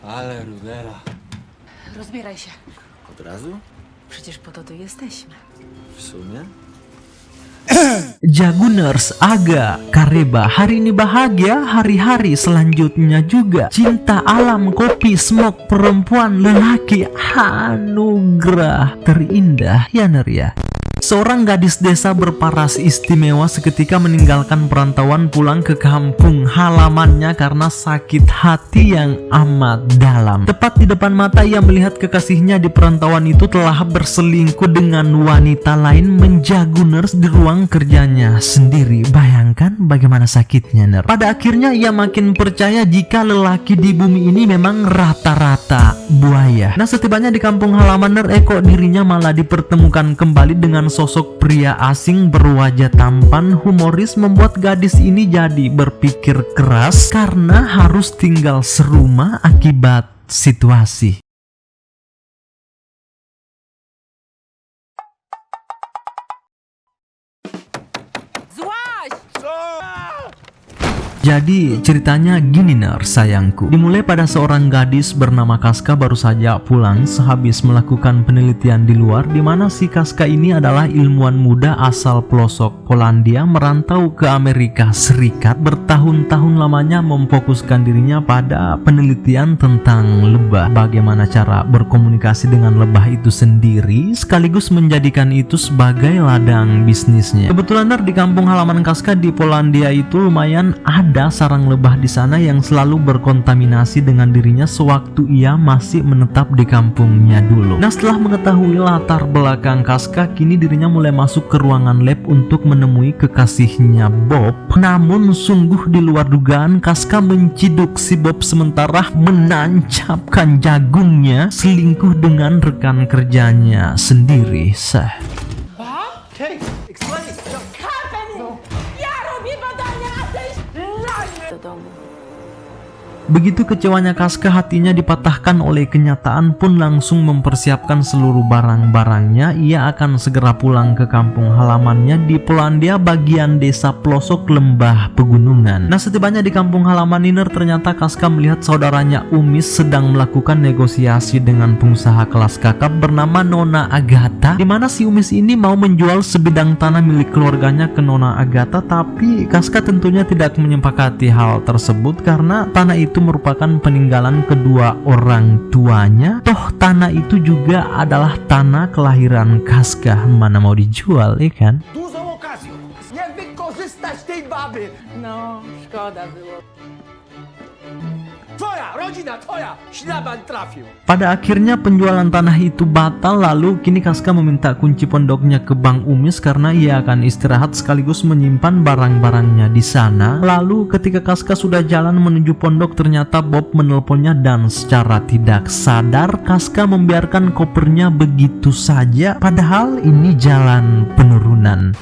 Ale rudera. Rozbieraj się. Od razu? Przecież po to tu jesteśmy. W sumie? Jaguners, Aga, Kareba, hari ini bahagia, hari-hari selanjutnya juga. Cinta alam, kopi, smoke, perempuan, lelaki, anugerah terindah, ya Ner ya. Seorang gadis desa berparas istimewa seketika meninggalkan perantauan pulang ke kampung halamannya karena sakit hati yang amat dalam. Tepat di depan mata ia melihat kekasihnya di perantauan itu telah berselingkuh dengan wanita lain, menjaguners di ruang kerjanya sendiri. Bayangkan bagaimana sakitnya, Ner. Pada akhirnya ia makin percaya jika lelaki di bumi ini memang rata-rata buaya. Nah, setibanya di kampung halaman, Ner, kok dirinya malah dipertemukan kembali dengan sosok pria asing berwajah tampan humoris, membuat gadis ini jadi berpikir keras karena harus tinggal serumah akibat situasi. Jadi ceritanya gini, Ner, sayangku. Dimulai pada seorang gadis bernama Kaska baru saja pulang sehabis melakukan penelitian di luar, di mana si Kaska ini adalah ilmuwan muda asal pelosok Polandia merantau ke Amerika Serikat. Bertahun-tahun lamanya memfokuskan dirinya pada penelitian tentang lebah, bagaimana cara berkomunikasi dengan lebah itu sendiri, sekaligus menjadikan itu sebagai ladang bisnisnya. Kebetulan, Ner, di kampung halaman Kaska di Polandia itu lumayan ada sarang lebah di sana yang selalu berkontaminasi dengan dirinya sewaktu ia masih menetap di kampungnya dulu. Nah, setelah mengetahui latar belakang Kaska, kini dirinya mulai masuk ke ruangan lab untuk menemui kekasihnya Bob. Namun sungguh di luar dugaan, Kaska menciduk si Bob sementara menancapkan jagungnya selingkuh dengan rekan kerjanya sendiri. Case, explain. Ja robię badania, a ty do domu. Begitu kecewanya Kaska, hatinya dipatahkan oleh kenyataan, pun langsung mempersiapkan seluruh barang-barangnya. Ia akan segera pulang ke kampung halamannya di Polandia, bagian desa pelosok lembah pegunungan. Nah, setibanya di kampung halaman Niner, ternyata Kaska melihat saudaranya Umis sedang melakukan negosiasi dengan pengusaha kelas kakap bernama Nona Agatha, di mana si Umis ini mau menjual sebidang tanah milik keluarganya ke Nona Agatha, tapi Kaska tentunya tidak menyepakati hal tersebut karena tanah itu merupakan peninggalan kedua orang tuanya. Toh tanah itu juga adalah tanah kelahiran Kaska, mana mau dijual, ya kan? Dużą okazję. Nie wykorzystać tej baby. No, szkoda było. Twoja rodzina, twoja. Ślaban trafił. Pada akhirnya penjualan tanah itu batal, lalu kini Kaska meminta kunci pondoknya ke Bang Umis karena ia akan istirahat sekaligus menyimpan barang-barangnya di sana. Lalu ketika Kaska sudah jalan menuju pondok, ternyata Bob menelponnya dan secara tidak sadar Kaska membiarkan kopernya begitu saja, padahal ini jalan penurunan.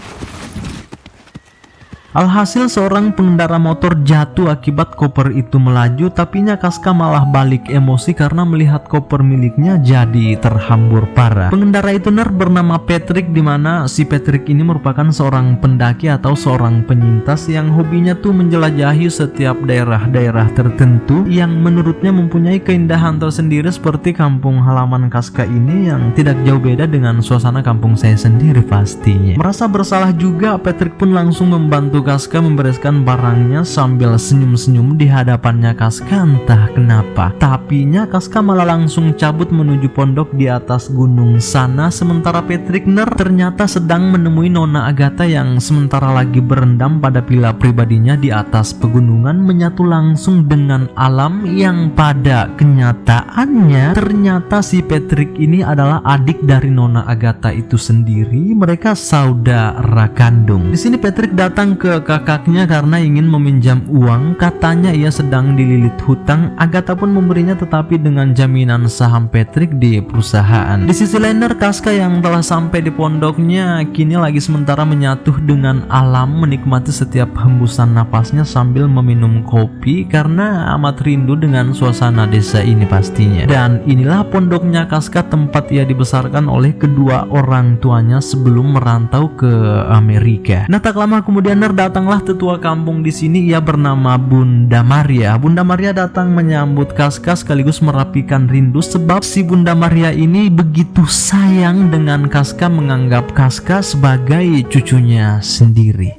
Alhasil seorang pengendara motor jatuh akibat koper itu melaju, tapinya Kaska malah balik emosi karena melihat koper miliknya jadi terhambur parah. Pengendara itu, Ner, bernama Patrick, dimana si Patrick ini merupakan seorang pendaki atau seorang penyintas yang hobinya tuh menjelajahi setiap daerah-daerah tertentu yang menurutnya mempunyai keindahan tersendiri seperti kampung halaman Kaska ini yang tidak jauh beda dengan suasana kampung saya sendiri pastinya. Merasa bersalah juga, Patrick pun langsung membantu Kaska membereskan barangnya sambil senyum-senyum di hadapannya Kaska, entah kenapa. Tapinya Kaska malah langsung cabut menuju pondok di atas gunung sana, sementara Patrick, Ner, ternyata sedang menemui Nona Agatha yang sementara lagi berendam pada villa pribadinya di atas pegunungan, menyatu langsung dengan alam yang pada kenyataannya ternyata si Patrick ini adalah adik dari Nona Agatha itu sendiri. Mereka saudara kandung. Di sini Patrick datang ke kakaknya karena ingin meminjam uang. Katanya ia sedang dililit hutang. Agatha pun memberinya, tetapi dengan jaminan saham Patrick di perusahaan. Di sisi lain, Kaska yang telah sampai di pondoknya kini lagi sementara menyatu dengan alam, menikmati setiap hembusan napasnya sambil meminum kopi karena amat rindu dengan suasana desa ini pastinya. Dan inilah pondoknya Kaska, tempat ia dibesarkan oleh kedua orang tuanya sebelum merantau ke Amerika. Nah, tak lama kemudian, datanglah tetua kampung di sini, ia bernama Bunda Maria. Bunda Maria datang menyambut Kaska sekaligus merapikan rindu sebab si Bunda Maria ini begitu sayang dengan Kaska, menganggap Kaska sebagai cucunya sendiri.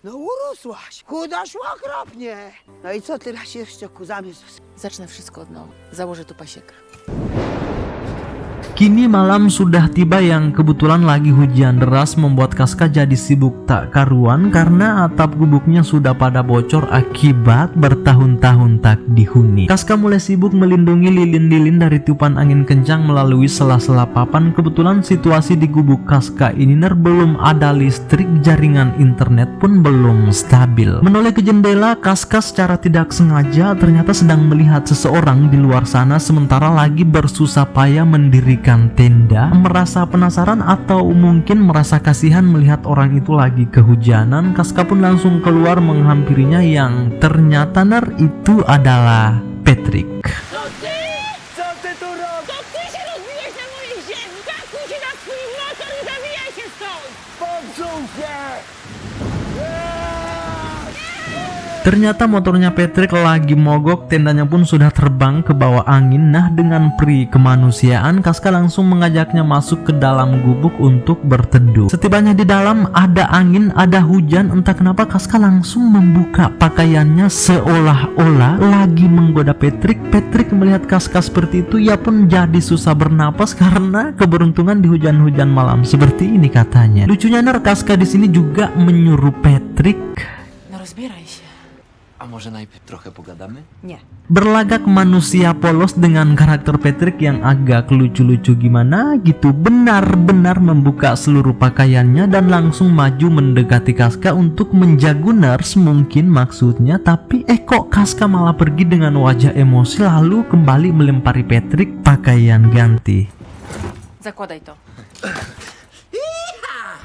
No urosłaś, chudasz okropnie. No i co teraz jeszcze ku zamierzasz? Zacznę wszystko od nowa. Założę tu pasiekę. Kini malam sudah tiba yang kebetulan lagi hujan deras membuat Kaska jadi sibuk tak karuan karena atap gubuknya sudah pada bocor akibat bertahun-tahun tak dihuni. Kaska mulai sibuk melindungi lilin-lilin dari tiupan angin kencang melalui sela-sela papan. Kebetulan situasi di gubuk Kaska ini belum ada listrik, jaringan internet pun belum stabil. Menoleh ke jendela, Kaska secara tidak sengaja ternyata sedang melihat seseorang di luar sana sementara lagi bersusah payah mendirikan tenda. Merasa penasaran atau mungkin merasa kasihan melihat orang itu lagi kehujanan, Kaska pun langsung keluar menghampirinya yang ternyata itu adalah Patrick. Co ty tu robisz? To ty się rozbiłeś na mojej ziemi! Kakuj się na swój motor i zawijaj się stąd! Poczuł się! Ternyata motornya Patrick lagi mogok, tendanya pun sudah terbang ke bawah angin. Nah, dengan peri kemanusiaan, Kaska langsung mengajaknya masuk ke dalam gubuk untuk berteduh. Setibanya di dalam, ada angin, ada hujan, entah kenapa Kaska langsung membuka pakaiannya seolah-olah lagi menggoda Patrick. Patrick melihat Kaska seperti itu, ia pun jadi susah bernapas karena keberuntungan di hujan-hujan malam seperti ini katanya. Lucunya Kaska di sini juga menyuruh Patrick, No rozbieraj się. A może najpierw trochę pogadamy? Nie. berlagak manusia polos dengan karakter Patrick yang agak lucu-lucu gimana gitu. Benar-benar membuka seluruh pakaiannya dan langsung maju mendekati Kaska untuk menjagu nurse mungkin maksudnya. Tapi kok Kaska malah pergi dengan wajah emosi lalu kembali melempari Patrick pakaian ganti. Zakładaj to.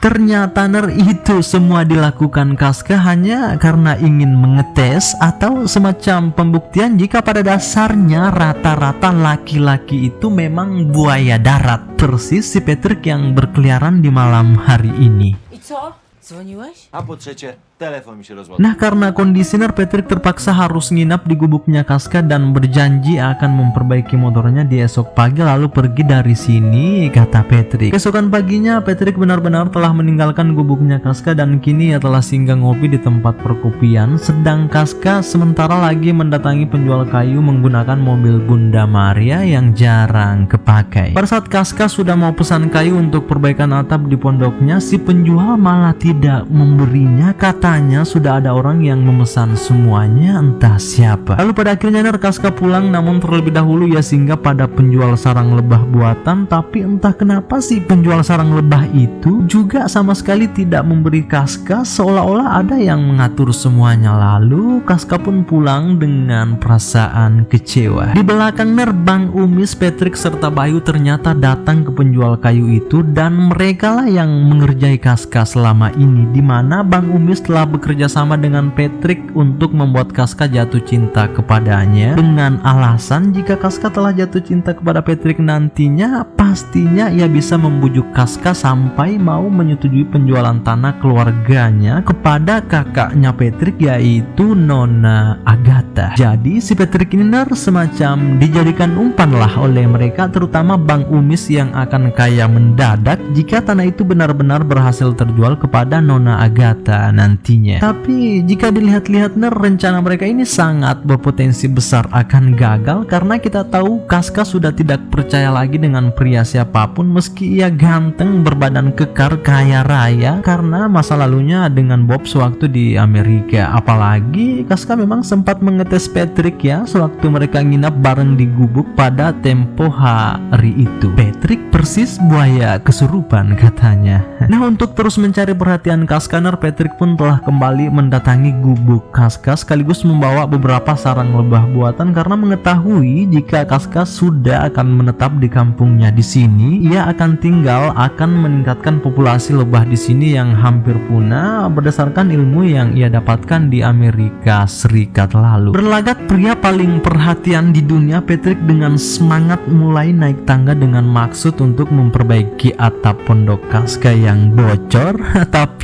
Ternyata itu semua dilakukan Kaska hanya karena ingin mengetes atau semacam pembuktian jika pada dasarnya rata-rata laki-laki itu memang buaya darat. Persis si Patrick yang berkeliaran di malam hari ini. I co? Dzwoniłeś? A po trzecie, telefon mi się rozładował. Nah, karena kondisi Patrick terpaksa harus nginap di gubuknya Kaska dan berjanji akan memperbaiki motornya di esok pagi lalu pergi dari sini, kata Patrick. Keesokan paginya Patrick benar-benar telah meninggalkan gubuknya Kaska dan kini ia telah singgah ngopi di tempat perkopian, sedang Kaska sementara lagi mendatangi penjual kayu menggunakan mobil Bunda Maria yang jarang kepakai. Pada saat Kaska sudah mau pesan kayu untuk perbaikan atap di pondoknya, si penjual malah tidak memberinya. Katanya sudah ada orang yang memesan semuanya, entah siapa. Lalu pada akhirnya Kaska pulang, namun terlebih dahulu ia singgah pada penjual sarang lebah buatan. Tapi entah kenapa si penjual sarang lebah itu juga sama sekali tidak memberi Kaska, seolah-olah ada yang mengatur semuanya. Lalu Kaska pun pulang dengan perasaan kecewa. Di belakang Bang Umis, Patrick serta Bayu ternyata datang ke penjual kayu itu dan mereka lah yang mengerjai Kaska selama ini, dimana Bang Umis telah bekerja sama dengan Patrick untuk membuat Kaska jatuh cinta kepadanya dengan alasan jika Kaska telah jatuh cinta kepada Patrick nantinya pastinya ia bisa membujuk Kaska sampai mau menyetujui penjualan tanah keluarganya kepada kakaknya Patrick yaitu Nona Agatha. Jadi si Patrick ini semacam dijadikan umpan lah oleh mereka, terutama Bang Umis yang akan kaya mendadak jika tanah itu benar-benar berhasil terjual kepada Nona Agatha nantinya. Tapi jika dilihat-lihat rencana mereka ini sangat berpotensi besar akan gagal karena kita tahu Kaska sudah tidak percaya lagi dengan pria siapapun meski ia ganteng, berbadan kekar, kaya raya karena masa lalunya dengan Bob sewaktu di Amerika. Apalagi Kaska memang sempat mengetes Patrick ya sewaktu mereka nginap bareng di gubuk pada tempo hari itu. Patrick persis buaya kesurupan katanya. Nah, untuk terus mencari perhatian perhatian Casca, Patrick pun telah kembali mendatangi gubuk Casca sekaligus membawa beberapa sarang lebah buatan karena mengetahui jika Casca sudah akan menetap di kampungnya di sini, ia akan tinggal akan meningkatkan populasi lebah di sini yang hampir punah berdasarkan ilmu yang ia dapatkan di Amerika Serikat lalu. Berlagak pria paling perhatian di dunia, Patrick dengan semangat mulai naik tangga dengan maksud untuk memperbaiki atap pondok Casca yang bocor, tapinya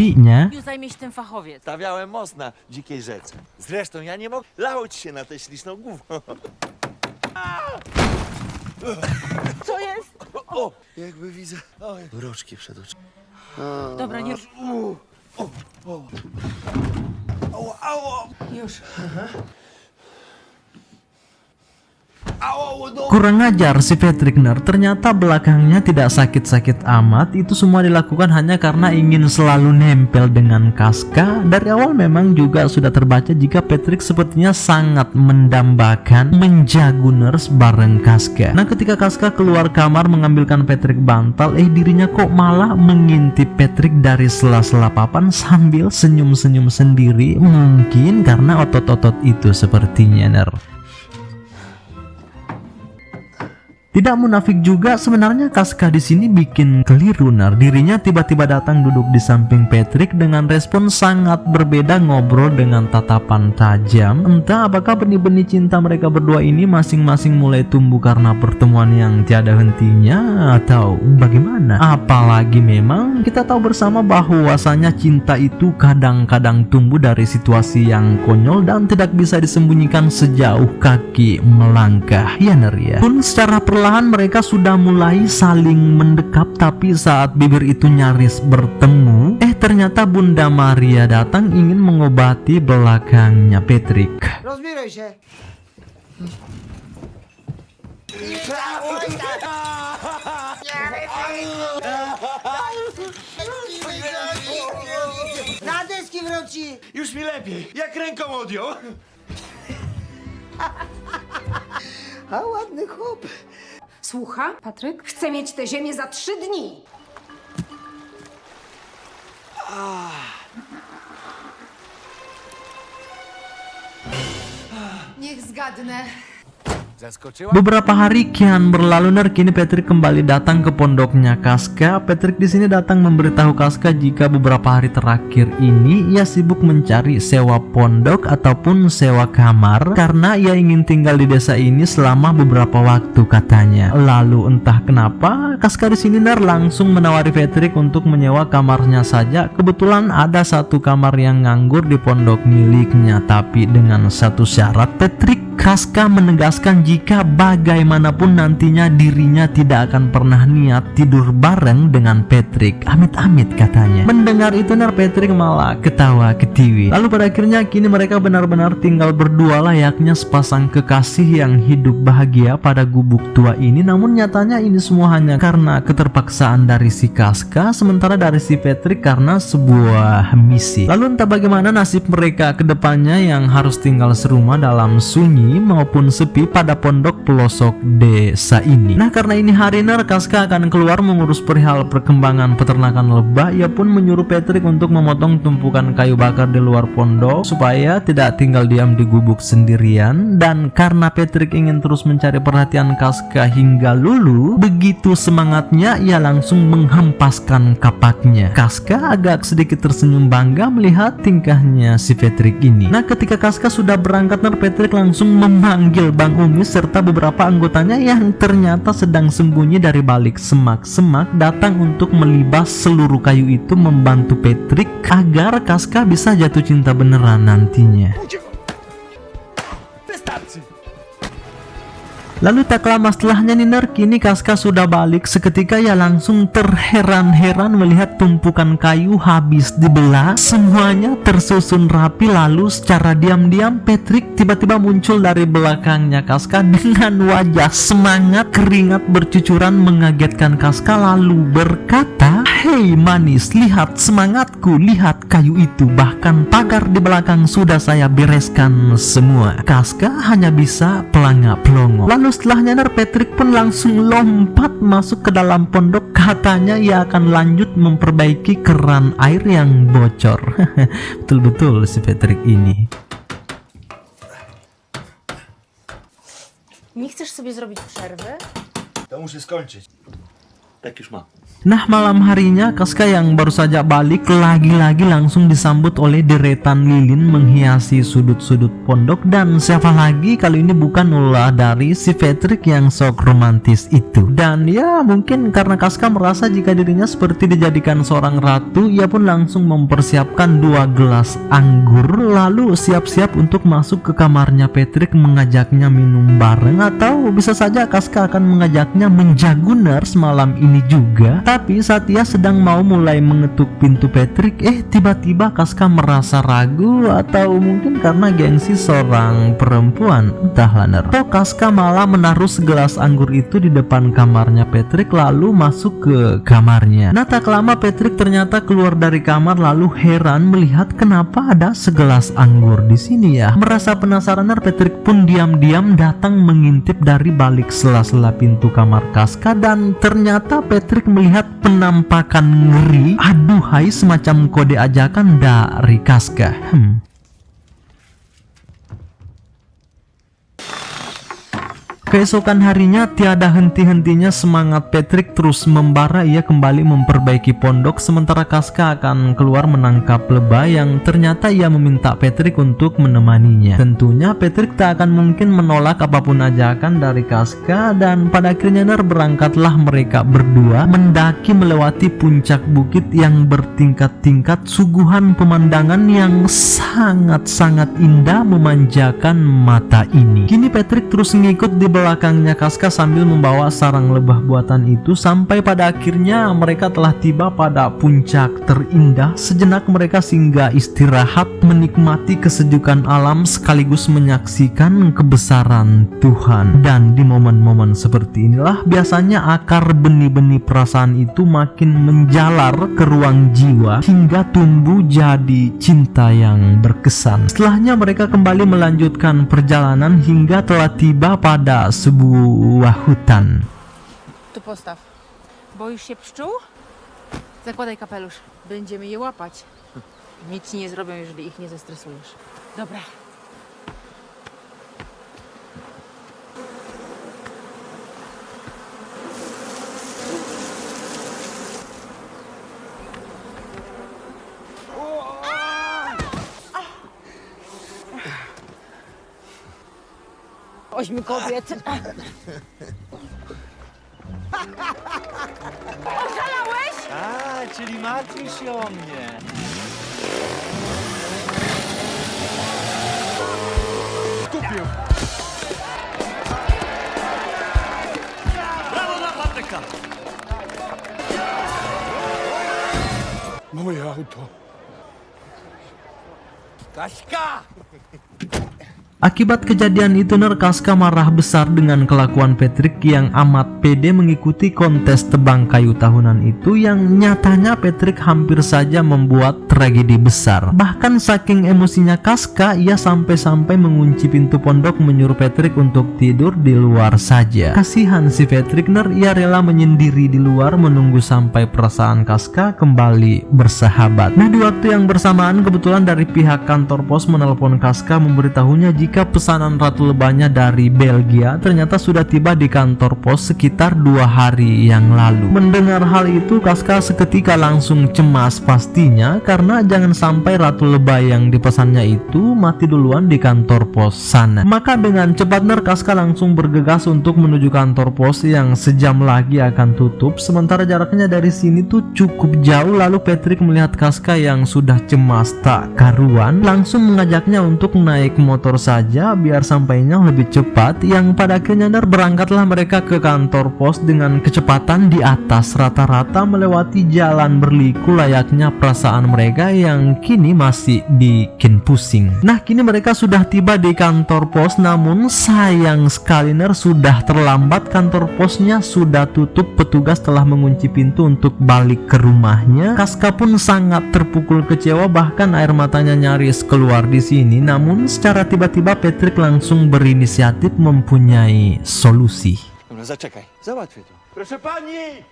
Zajmie się tym fachowiec. Stawiałem most na dzikiej rzece. Zresztą ja nie mogę lać się na tę śliczną głowę. Co jest? O, jakby widzę. Oj, mroczki przed oczami. Dobra, nie... Już. kurang ajar si Patrick ternyata belakangnya tidak sakit-sakit amat. Itu semua dilakukan hanya karena ingin selalu nempel dengan Casca. Dari awal memang juga sudah terbaca jika Patrick sepertinya sangat mendambakan menjagu nurse bareng Casca. Nah, ketika Casca keluar kamar mengambilkan Patrick bantal, dirinya kok malah mengintip Patrick dari sela-sela papan sambil senyum-senyum sendiri. Mungkin karena otot-otot itu sepertinya Tidak munafik juga, sebenarnya Casca di sini bikin keliru Dirinya tiba-tiba datang duduk di samping Patrick dengan respon sangat berbeda, ngobrol dengan tatapan tajam. Entah apakah benih-benih cinta mereka berdua ini masing-masing mulai tumbuh karena pertemuan yang tiada hentinya atau bagaimana. Apalagi memang kita tahu bersama bahwasanya cinta itu kadang-kadang tumbuh dari situasi yang konyol dan tidak bisa disembunyikan sejauh kaki melangkah. Ya pun secara perlahan mereka sudah mulai saling mendekap, tapi saat bibir itu nyaris bertemu, ternyata Bunda Maria datang ingin mengobati belakangnya Patrick. Rozbieraj się. Na deski wróci. Już mi lepiej, jak ręką odjął. A ładny chłop. Słucha, Patryk? Chcę mieć tę ziemię za 3 dni. Niech zgadnę. Zaskoczyła? Beberapa hari kian berlalu kini Patrick kembali datang ke pondoknya Casca. Patrick di sini datang memberitahu Casca jika beberapa hari terakhir ini ia sibuk mencari sewa pondok ataupun sewa kamar karena ia ingin tinggal di desa ini selama beberapa waktu katanya. Lalu entah kenapa Casca di sini langsung menawari Patrick untuk menyewa kamarnya saja. Kebetulan ada satu kamar yang nganggur di pondok miliknya, tapi dengan satu syarat. Casca menegaskan jika bagaimanapun nantinya dirinya tidak akan pernah niat tidur bareng dengan Patrick. Amit-amit katanya. Mendengar itu Patrick malah ketawa ketiwi. Lalu pada akhirnya kini mereka benar-benar tinggal berdua layaknya sepasang kekasih yang hidup bahagia pada gubuk tua ini. Namun nyatanya ini semua hanya karena keterpaksaan dari si Casca, sementara dari si Patrick karena sebuah misi. Lalu entah bagaimana nasib mereka ke depannya yang harus tinggal serumah dalam sunyi maupun sepi pada pondok pelosok desa ini. Nah, karena ini hari Casca akan keluar mengurus perihal perkembangan peternakan lebah. Ia pun menyuruh Patrick untuk memotong tumpukan kayu bakar di luar pondok supaya tidak tinggal diam di gubuk sendirian. Dan karena Patrick ingin terus mencari perhatian Casca hingga lulu, begitu semangatnya ia langsung menghempaskan kapaknya. Casca agak sedikit tersenyum bangga melihat tingkahnya si Patrick ini. Nah, ketika Casca sudah berangkat, Patrick langsung memanggil Bang Umi serta beberapa anggotanya yang ternyata sedang sembunyi dari balik semak-semak datang untuk melibas seluruh kayu itu membantu Patrick agar Casca bisa jatuh cinta beneran nantinya. Lalu tak lama setelahnya kini Casca sudah balik. Seketika ia langsung terheran-heran melihat tumpukan kayu habis dibelah, semuanya tersusun rapi. Lalu secara diam-diam Patrick tiba-tiba muncul dari belakangnya Casca dengan wajah semangat, keringat bercucuran mengagetkan Casca lalu berkata, "Hei manis, lihat semangatku, lihat kayu itu, bahkan pagar di belakang sudah saya bereskan semua." Kaska hanya bisa pelanga-pelongo. Lalu setelahnya Patrick pun langsung lompat masuk ke dalam pondok. Katanya ia akan lanjut memperbaiki keran air yang bocor. Betul-betul si Patrick ini. Nie chcesz sobie zrobić przerwy? To muszę skończyć. Tak już mam. Nah, malam harinya Kaska yang baru saja balik lagi-lagi langsung disambut oleh deretan lilin menghiasi sudut-sudut pondok. Dan siapa lagi kali ini bukan ulah dari si Patrick yang sok romantis itu. Dan ya mungkin karena Kaska merasa jika dirinya seperti dijadikan seorang ratu, ia pun langsung mempersiapkan 2 gelas anggur lalu siap-siap untuk masuk ke kamarnya Patrick mengajaknya minum bareng. Atau bisa saja Kaska akan mengajaknya menjagunar semalam ini juga. Tapi saat ia sedang mau mulai mengetuk pintu Patrick, tiba-tiba Kaska merasa ragu. Atau mungkin karena gengsi seorang perempuan, entahlah Atau Kaska malah menaruh segelas anggur itu di depan kamarnya Patrick lalu masuk ke kamarnya. Nah, tak lama Patrick ternyata keluar dari kamar lalu heran melihat kenapa ada segelas anggur di sini ya. Merasa penasaran, Patrick pun diam-diam datang mengintip dari balik sela-sela pintu kamar Kaska. Dan ternyata Patrick melihat penampakan ngeri, aduhai, semacam kode ajakan dari Kaska. Keesokan harinya tiada henti-hentinya semangat Patrick terus membara. Ia kembali memperbaiki pondok sementara Kaska akan keluar menangkap lebah yang ternyata ia meminta Patrick untuk menemaninya. Tentunya Patrick tak akan mungkin menolak apapun ajakan dari Kaska. Dan pada akhirnya berangkatlah mereka berdua mendaki melewati puncak bukit yang bertingkat-tingkat. Suguhan pemandangan yang sangat-sangat indah memanjakan mata ini. Kini Patrick terus mengikut di belakangnya Kaska sambil membawa sarang lebah buatan itu sampai pada akhirnya mereka telah tiba pada puncak terindah. Sejenak mereka singgah istirahat, menikmati kesejukan alam sekaligus menyaksikan kebesaran Tuhan. Dan di momen-momen seperti inilah biasanya akar benih-benih perasaan itu makin menjalar ke ruang jiwa hingga tumbuh jadi cinta yang berkesan. Setelahnya mereka kembali melanjutkan perjalanan hingga telah tiba pada sebuah hutan. Tu postaw. Boisz się pszczół? Zakładaj kapelusz. Będziemy je łapać. Nic ci nie zrobią, jeżeli ich nie zestresujesz. Dobra. Ośmiu kobiet. Oszalałeś? A, czyli martwisz się o mnie. Kupił! Brawo dla Patryka! Moje auto. Kaśka! Akibat kejadian itu Kaska marah besar dengan kelakuan Patrick yang amat pede mengikuti kontes tebang kayu tahunan itu yang nyatanya Patrick hampir saja membuat tragedi besar. Bahkan saking emosinya Kaska, ia sampai-sampai mengunci pintu pondok menyuruh Patrick untuk tidur di luar saja. Kasihan si Patrick, ia rela menyendiri di luar menunggu sampai perasaan Kaska kembali bersahabat. Nah, di waktu yang bersamaan kebetulan dari pihak kantor pos menelpon Kaska memberitahunya jika pesanan ratu lebahnya dari Belgia ternyata sudah tiba di kantor pos sekitar 2 hari yang lalu. Mendengar hal itu Kaska seketika langsung cemas pastinya karena jangan sampai ratu lebah yang dipesannya itu mati duluan di kantor pos sana. Maka dengan cepat Kaska langsung bergegas untuk menuju kantor pos yang sejam lagi akan tutup. Sementara jaraknya dari sini tuh cukup jauh. Lalu Patrick melihat Kaska yang sudah cemas tak karuan langsung mengajaknya untuk naik motor saja saja biar sampainya lebih cepat, yang pada akhirnya berangkatlah mereka ke kantor pos dengan kecepatan di atas rata-rata melewati jalan berliku layaknya perasaan mereka yang kini masih bikin pusing. Nah, kini mereka sudah tiba di kantor pos, namun sayang sekali sudah terlambat. Kantor posnya sudah tutup, petugas telah mengunci pintu untuk balik ke rumahnya. Kaska pun sangat terpukul kecewa, bahkan air matanya nyaris keluar di sini. Namun secara tiba-tiba Patrick langsung berinisiatif mempunyai solusi. Dobra, zaczekaj, załatwię to. Proszę pani!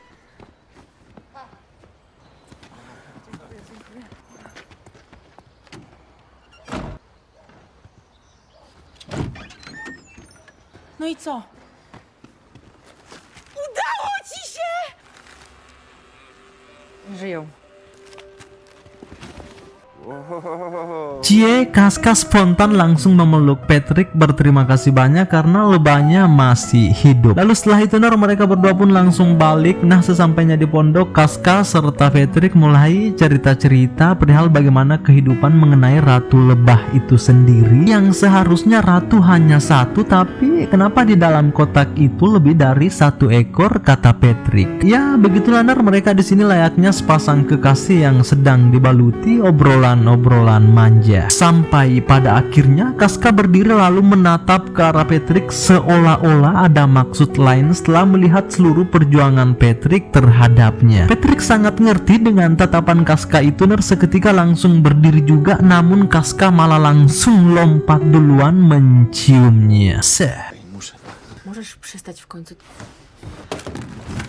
No i co? Udało ci się! Żyją. Cie, Kaska spontan langsung memeluk Patrick berterima kasih banyak karena lebahnya masih hidup. Lalu setelah itu mereka berdua pun langsung balik. Nah, sesampainya di pondok, Kaska serta Patrick mulai cerita-cerita perihal bagaimana kehidupan mengenai Ratu Lebah itu sendiri, yang seharusnya ratu hanya satu, tapi kenapa di dalam kotak itu lebih dari satu ekor, kata Patrick. Ya, begitulah mereka di sini layaknya sepasang kekasih yang sedang dibaluti obrolan manja. Sampai pada akhirnya Kaska berdiri lalu menatap ke arah Patrick seolah-olah ada maksud lain setelah melihat seluruh perjuangan Patrick terhadapnya. Patrick sangat ngerti dengan tatapan Kaska itu. Seketika langsung berdiri juga, namun Kaska malah langsung lompat duluan menciumnya. Możesz przestać w końcu.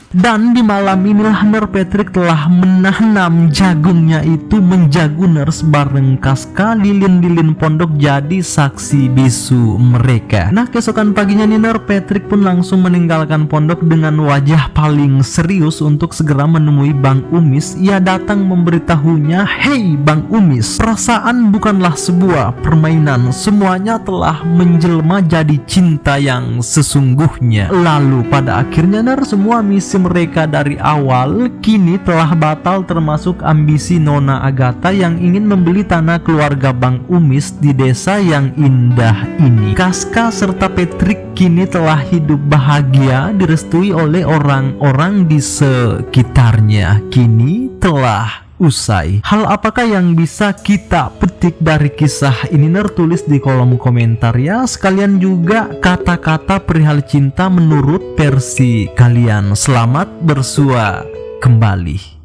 Dan di malam inilah Patrick telah menanam jagungnya itu menjagu bareng Kaska. Lilin-lilin pondok jadi saksi bisu mereka. Nah, keesokan paginya Patrick pun langsung meninggalkan pondok dengan wajah paling serius untuk segera menemui Bang Umis. Ia datang memberitahunya, "Hei Bang Umis, perasaan bukanlah sebuah permainan, semuanya telah menjelma jadi cinta yang sesungguhnya." Lalu pada akhirnya semua misi mereka dari awal kini telah batal, termasuk ambisi Nona Agatha yang ingin membeli tanah keluarga Bang Umis di desa yang indah ini. Kaska serta Patrick kini telah hidup bahagia, direstui oleh orang-orang di sekitarnya. Kini telah usai. Hal apakah yang bisa kita petik dari kisah ini? Tulis di kolom komentar ya. Sekalian juga kata-kata perihal cinta menurut versi kalian. Selamat bersua kembali.